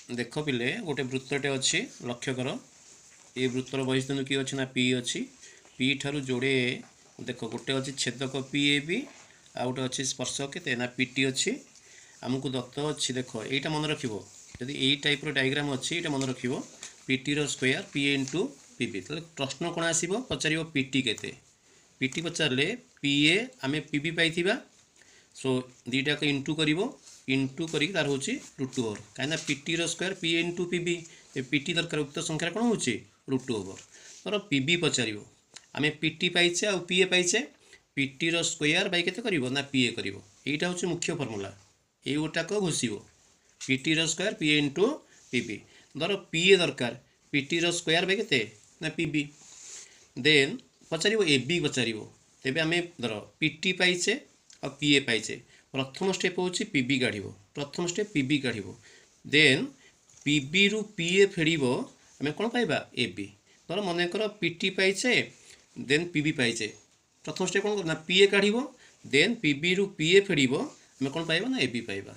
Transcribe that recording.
देख पिले गोटे वृत्तटे अच्छी लक्ष्य कर ये वृत्तर बहिष्ठ किए अच्छी ना पी अच्छी पी ठार जोड़े देख गोटे अच्छी छेदक पी ए बी आ गोटे अच्छी स्पर्शक के ना पीटी अच्छी आमको दत्त अच्छी देख यहीटा मन रख जदि यही टाइप डायग्राम अच्छी ये मन रख PT square P A into P B तो प्रश्न कौन आसो पचार पीटी केते पीटी पचारे पी ए आम पी बी पाई सो दीटा को इंटू करी तार हूँ √2 कहीं PT square P A into P B PT दरकार उक्त संख्या कौन हो √2 तर पी बी पचार आम पीटी पाइचे आ पी ए पाइचे पीटी स्क्वायर बै के ना पी ए कर यहीटा हूँ मुख्य फर्मूला ये गोटाक घोषिब PT square P A into P B धर पी ए दरकार पीटी स्क्वायर बै के ना पी बी देन पचार ए बी पचार तेज आम धर पीटी पाइचे आ पी ए पाइचे प्रथम स्टेप हूँ पी बी काढ़ प्रथम स्टेप पी बी काढ़ देन पी बी रु पी ए फेड़ आम कौन पाइबा ए बी धर मनकर पीटी पाइचे देन पी बी पाइचे प्रथम स्टेप कौन करना पी ए काढ़ देन पी बी रु पी ए फेड़ आम कौन पाइबा ना ए बी पाइबा।